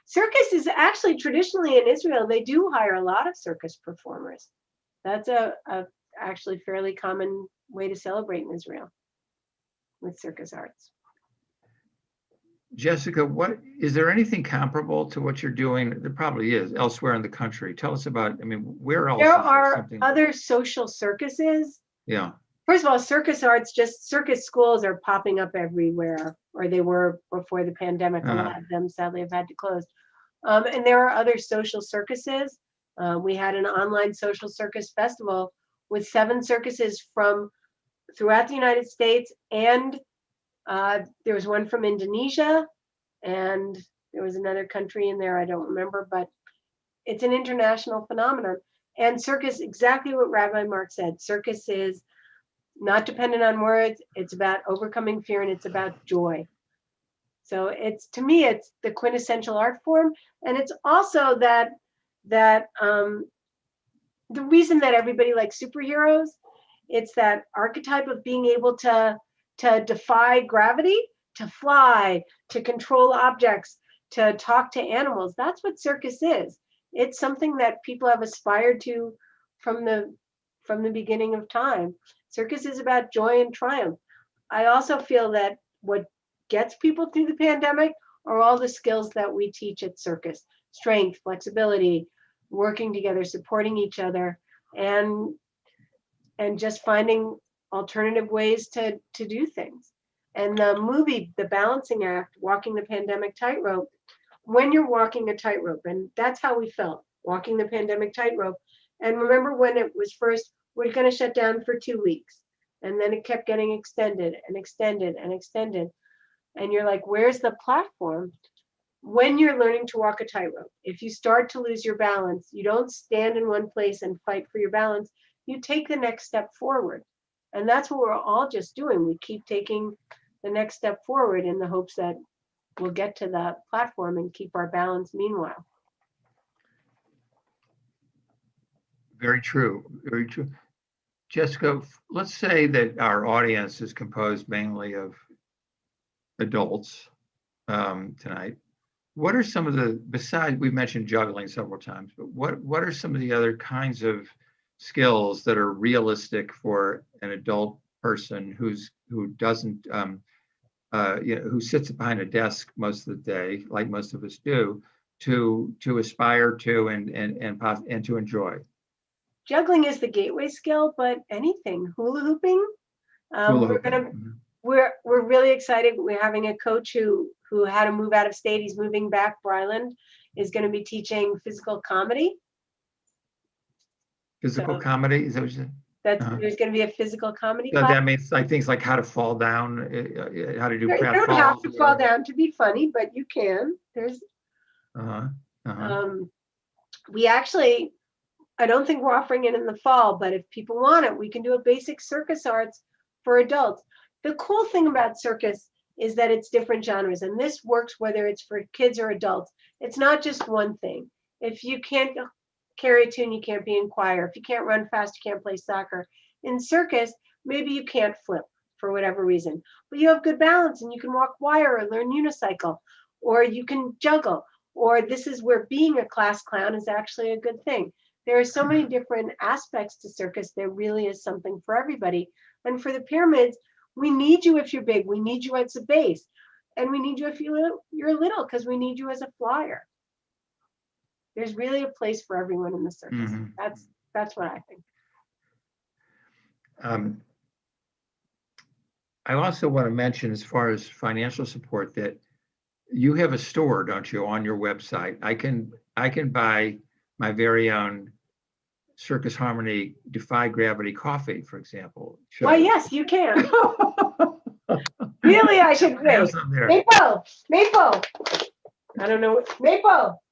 circus is actually traditionally in Israel, they do hire a lot of circus performers. That's a actually fairly common way to celebrate in Israel with circus arts. Jessica, is there anything comparable to what you're doing? There probably is elsewhere in the country. Tell us about, where else? There are other social circuses. Yeah. First of all, circus arts, just circus schools are popping up everywhere, or they were before the pandemic. A lot of them sadly have had to close. And there are other social circuses. We had an online social circus festival with 7 circuses from throughout the United States, and there was one from Indonesia, and there was another country in there, I don't remember, but it's an international phenomenon. And circus, exactly what Rabbi Mark said, circus is not dependent on words, it's about overcoming fear, and it's about joy. So to me, it's the quintessential art form, and it's also that the reason that everybody likes superheroes, it's that archetype of being able to defy gravity, to fly, to control objects, to talk to animals. That's what circus is. It's something that people have aspired to from the beginning of time. Circus is about joy and triumph. I also feel that what gets people through the pandemic are all the skills that we teach at circus: strength, flexibility, working together, supporting each other, and just finding alternative ways to do things. And the movie, The Balancing Act, Walking the Pandemic Tightrope, when you're walking a tightrope, and that's how we felt, walking the pandemic tightrope. And remember when it was first, we're going to shut down for 2 weeks. And then it kept getting extended and extended and extended. And you're like, where's the platform? when you're learning to walk a tightrope, if you start to lose your balance, you don't stand in one place and fight for your balance. You take the next step forward. And that's what we're all just doing. We keep taking the next step forward in the hopes that we'll get to the platform and keep our balance meanwhile. Very true. Very true. Jessica, let's say that our audience is composed mainly of adults tonight. What are some of the, besides, we've mentioned juggling several times, but what are some of the other kinds of skills that are realistic for an adult person who doesn't, who sits behind a desk most of the day, like most of us do, to aspire to and to enjoy? Juggling is the gateway skill, but anything, hula hooping. Hula hooping. We're really excited. We're having a coach who had to move out of state. He's moving back. Bryland is going to be teaching physical comedy. Physical comedy, is that what you said? There's going to be a physical comedy So class. that means like things like how to fall down, how to do You pratfalls. don't have to fall down to be funny, but you can. There's. We actually, I don't think we're offering it in the fall, but if people want it, we can do a basic circus arts for adults. The cool thing about circus is that it's different genres, and this works whether it's for kids or adults. It's not just one thing. If you can't carry a tune, you can't be in choir. If you can't run fast, you can't play soccer. In circus, maybe you can't flip for whatever reason, but you have good balance and you can walk wire or learn unicycle, or you can juggle, or this is where being a class clown is actually a good thing. There are so many different aspects to circus. There really is something for everybody. And for the pyramids, we need you if you're big. We need you as a base. And we need you if you're little, because we need you as a flyer. There's really a place for everyone in the circus. That's what I think. I also want to mention, as far as financial support, that you have a store, don't you, on your website? I can buy my very own Circus Harmony Defy Gravity coffee, for example. Why, yes, you can. Really, I should say. Maple. I don't know. Maple.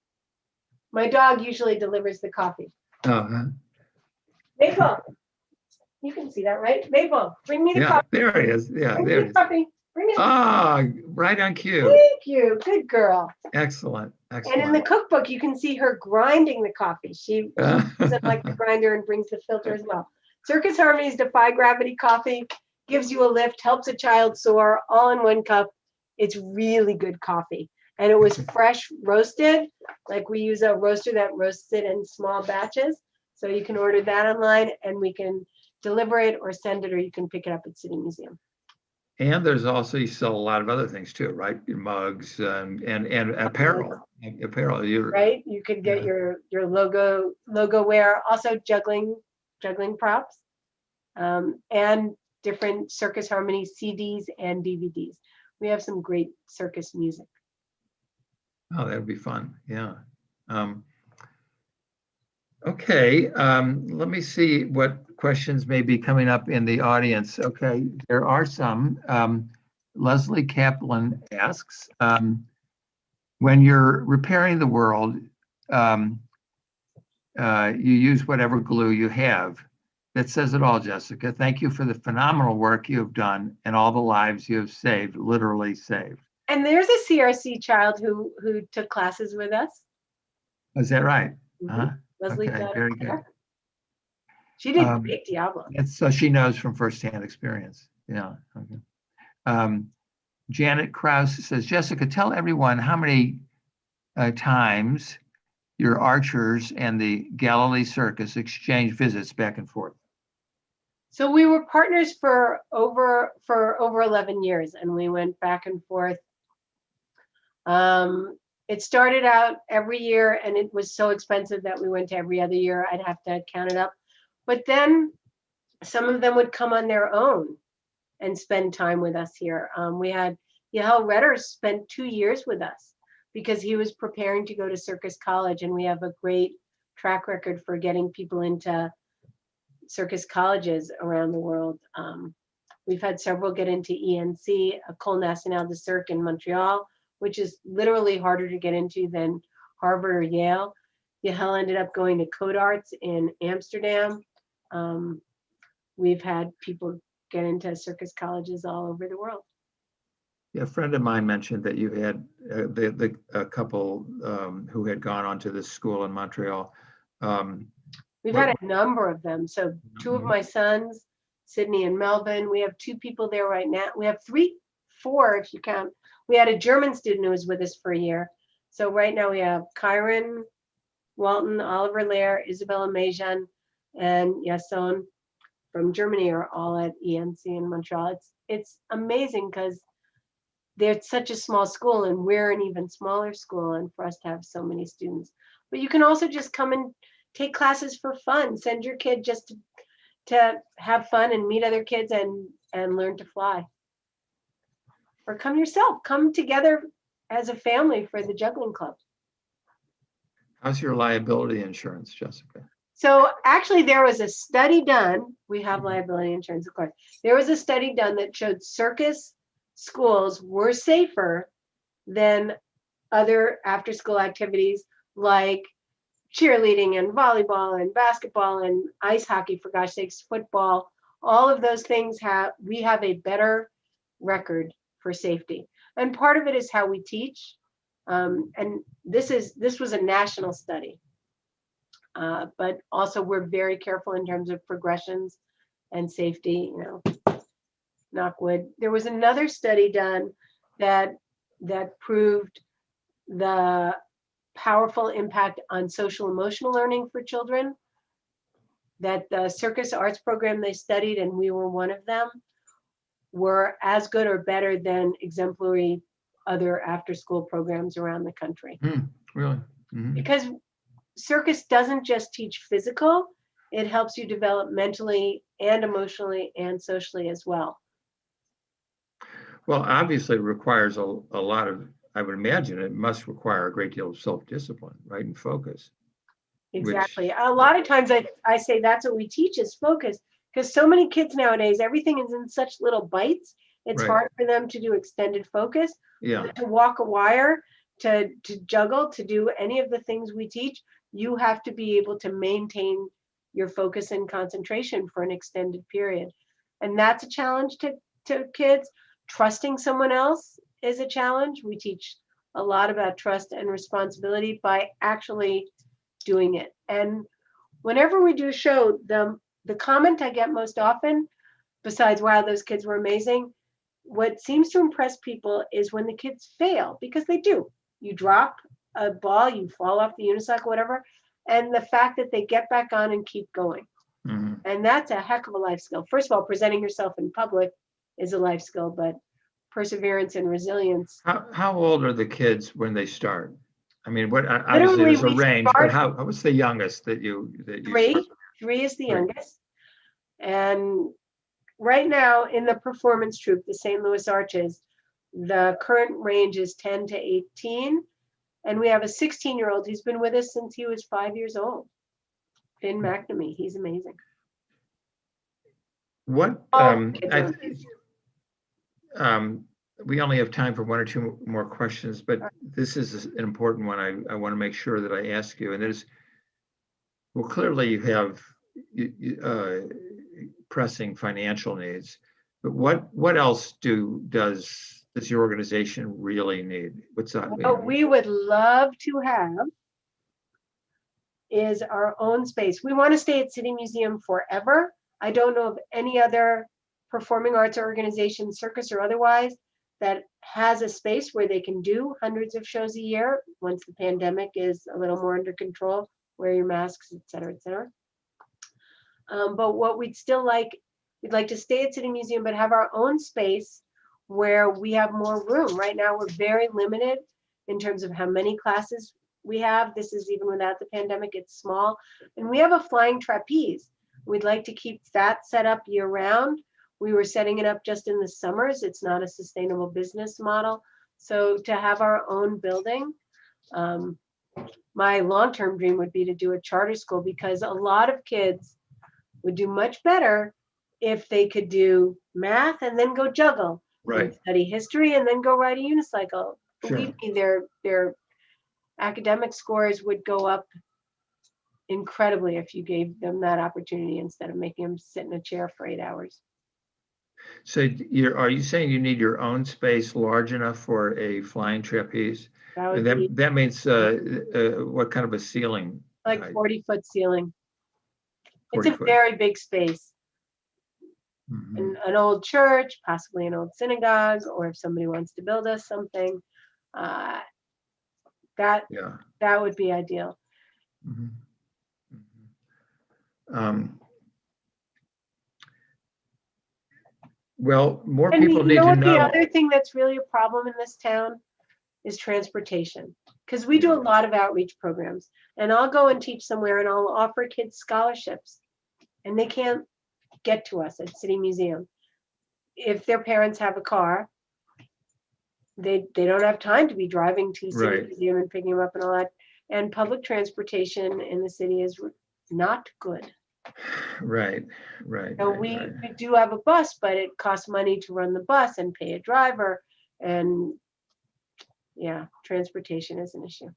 My dog usually delivers the coffee. Maple. You can see that, right? Maple, bring me the coffee. There it is. Yeah, bring there me it is. Coffee. Bring me Right on cue. Thank you. Good girl. Excellent. And in the cookbook, you can see her grinding the coffee. She doesn't like the grinder and brings the filter as well. Circus Harmony's Defy Gravity coffee gives you a lift, helps a child soar, all in one cup. It's really good coffee. And it was fresh roasted. Like, we use a roaster that roasts it in small batches. So you can order that online and we can deliver it or send it, or you can pick it up at City Museum. And there's also, you sell a lot of other things too, right? Your mugs and apparel. Right, you could get your logo wear, also juggling props, and different Circus Harmony CDs and DVDs. We have some great circus music. Oh, that would be fun. Yeah. Okay, let me see what questions may be coming up in the audience. Okay, there are some. Leslie Kaplan asks, when you're repairing the world, you use whatever glue you have. That says it all, Jessica. Thank you for the phenomenal work you have done and all the lives you have saved, literally saved. And there's a CRC child who took classes with us. Is that right? Leslie, okay, very good. She did great Diablo. So she knows from firsthand experience. Yeah. Okay. Janet Krause says, Jessica, tell everyone how many times your archers and the Galilee Circus exchange visits back and forth. So we were partners for over 11 years, and we went back and forth. It started out every year, and it was so expensive that we went to every other year. I'd have to count it up. But then some of them would come on their own and spend time with us here. We had Yahel Redder spent 2 years with us because he was preparing to go to Circus College, and we have a great track record for getting people into circus colleges around the world. We've had several get into ENC, École Nationale de Cirque in Montreal, which is literally harder to get into than Harvard or Yale. Yahel ended up going to Code Arts in Amsterdam. We've had people get into circus colleges all over the world. Yeah, a friend of mine mentioned that you had a couple who had gone on to this school in Montreal. We've had a number of them. So two of my sons, Sydney and Melvin, we have 2 people there right now. We have 4 if you count. We had a German student who was with us for a year. So right now we have Kyron Walton, Oliver Lair, Isabella Majan, and Yason from Germany are all at ENC in Montreal. It's amazing because they're such a small school and we're an even smaller school, and for us to have so many students. But you can also just come and take classes for fun. Send your kid just to have fun and meet other kids and learn to fly. Or come yourself, come together as a family for the juggling club. How's your liability insurance, Jessica? So actually there was a study done, we have liability insurance, of course. There was a study done that showed circus schools were safer than other after school activities like cheerleading and volleyball and basketball and ice hockey, for gosh sakes, football. All of those things we have a better record for safety. And part of it is how we teach. And this was a national study. But also we're very careful in terms of progressions and safety, knock wood. There was another study done that proved the powerful impact on social emotional learning for children, that the circus arts program they studied, and we were one of them, were as good or better than exemplary other after school programs around the country. Really? Mm-hmm. Because circus doesn't just teach physical, it helps you develop mentally and emotionally and socially as well. Well, obviously it requires a lot of, I would imagine it must require a great deal of self-discipline, right, and focus. Exactly. A lot of times I say that's what we teach is focus, because so many kids nowadays, everything is in such little bites. It's hard for them to do extended focus, to walk a wire, to juggle, to do any of the things we teach. You have to be able to maintain your focus and concentration for an extended period. And that's a challenge to kids. Trusting someone else is a challenge. We teach a lot about trust and responsibility by actually doing it. And whenever we do a show, the comment I get most often, besides, wow, those kids were amazing, what seems to impress people is when the kids fail, because they do. You drop a ball, you fall off the unicycle, whatever, and the fact that they get back on and keep going. Mm-hmm. And that's a heck of a life skill. First of all, presenting yourself in public is a life skill, but perseverance and resilience. How old are the kids when they start? I mean, what obviously there's a range, but what's the youngest that you 3 is the youngest. And right now in the performance troupe, the St. Louis Arches, the current range is 10 to 18. And we have a 16-year-old who's been with us since he was 5 years old. Finn McNamee, he's amazing. We only have time for 1 or 2 more questions, but this is an important one. I want to make sure that I ask you. And there's, well, clearly you have pressing financial needs, but what else does your organization really need? What's that? What we would love to have is our own space. We want to stay at City Museum forever. I don't know of any other performing arts organization, circus or otherwise, that has a space where they can do hundreds of shows a year once the pandemic is a little more under control, wear your masks, et cetera, et cetera. But what we'd like to stay at City Museum, but have our own space where we have more room. Right now, we're very limited in terms of how many classes we have. This is even without the pandemic, it's small. And we have a flying trapeze. We'd like to keep that set up year round. We were setting it up just in the summers. It's not a sustainable business model. So to have our own building, my long-term dream would be to do a charter school, because a lot of kids would do much better if they could do math and then go juggle, right, and study history and then go ride a unicycle. believe me, their academic scores would go up incredibly if you gave them that opportunity instead of making them sit in a chair for 8 hours. So are you saying you need your own space large enough for a flying trapeze? That means what kind of a ceiling? Like 40-foot ceiling. 40 It's a foot. very big space. Mhm. An old church, possibly an old synagogue, or if somebody wants to build us something, that would be ideal. Mhm. Mhm. Well, more people need to know. The other thing that's really a problem in this town is transportation, because we do a lot of outreach programs, and I'll go and teach somewhere and I'll offer kids scholarships, and they can't get to us at City Museum. If their parents have a car, they don't have time to be driving to City Museum and picking them up and all that. And public transportation in the city is not good. Right. So we do have a bus, but it costs money to run the bus and pay a driver, and transportation is an issue.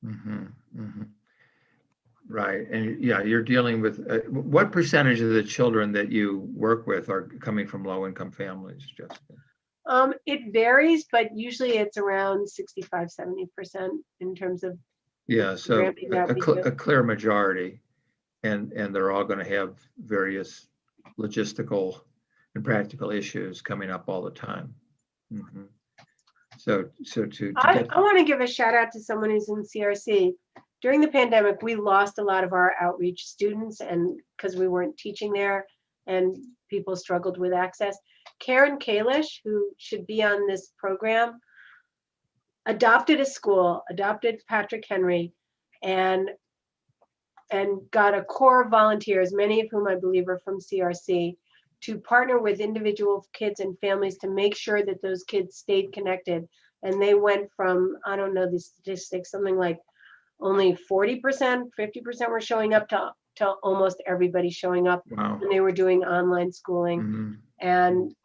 Mm-hmm, mm-hmm. Right, and you're dealing with what percentage of the children that you work with are coming from low-income families, Jessica? It varies, but usually it's around 65-70% in terms of so a clear majority, and they're all going to have various logistical and practical issues coming up all the time. Mm-hmm. So I want to give a shout out to someone who's in CRC. During the pandemic, we lost a lot of our outreach students, and because we weren't teaching there and people struggled with access. Karen Kalish, who should be on this program, adopted a school, adopted Patrick Henry, and got a core of volunteers, many of whom I believe are from CRC, to partner with individual kids and families to make sure that those kids stayed connected. And they went from, I don't know the statistics, something like only 40%, 50% were showing up to almost everybody showing up. Wow. When they were doing online schooling. Mm-hmm. And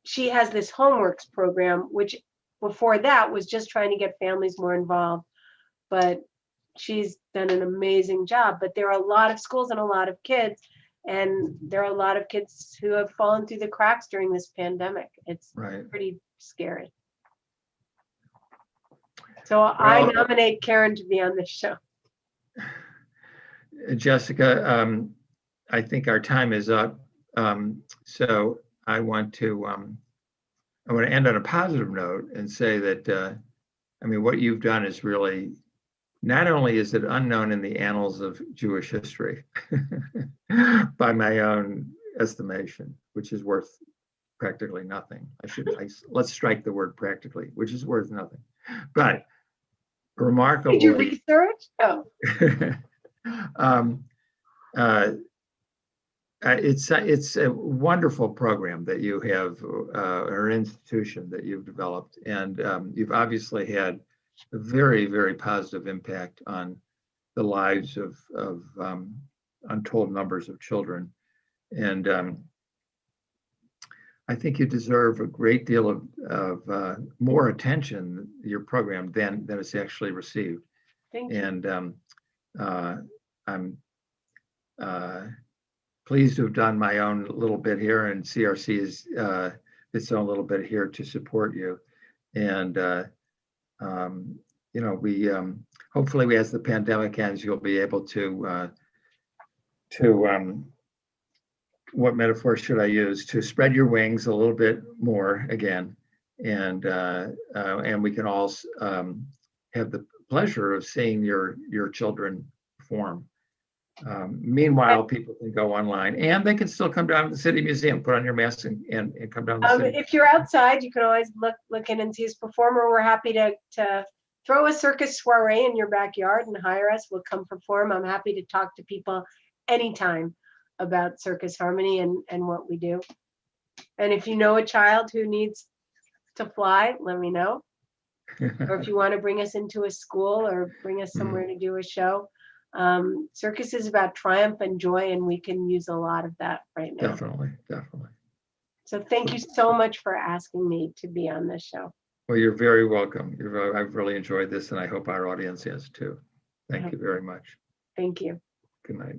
she has this homeworks program, which before that was just trying to get families more involved. But she's done an amazing job. But there are a lot of schools and a lot of kids, and there are a lot of kids who have fallen through the cracks during this pandemic. It's pretty scary. So I nominate Karen to be on this show. Jessica, I think our time is up. So I want to end on a positive note and say that, what you've done is really, not only is it unknown in the annals of Jewish history, by my own estimation, which is worth practically nothing. Let's strike the word practically, which is worth nothing. But remarkably. Did you research? Oh. It's a wonderful program that you have, or institution that you've developed, and you've obviously had a very, very positive impact on the lives of untold numbers of children. And I think you deserve a great deal of more attention, your program, than it's actually received. Thank you. And I'm pleased to have done my own little bit here, and CRC is its own little bit here to support you. And we hopefully, as the pandemic ends, you'll be able to what metaphor should I use? To spread your wings a little bit more again, and we can all have the pleasure of seeing your children perform. Meanwhile, people can go online, and they can still come down to the City Museum, put on your mask, and come down to the city. If you're outside, you can always look in and see us perform, or we're happy to throw a circus soiree in your backyard and hire us. We'll come perform. I'm happy to talk to people anytime about Circus Harmony and what we do. And if you know a child who needs to fly, let me know. Or if you want to bring us into a school or bring us somewhere to do a show. Circus is about triumph and joy, and we can use a lot of that right now. Definitely. So So thank you so much for asking me to be on this show. Well, you're very welcome. I've really enjoyed this, and I hope our audience has too. Thank you very much. Thank you. Good night.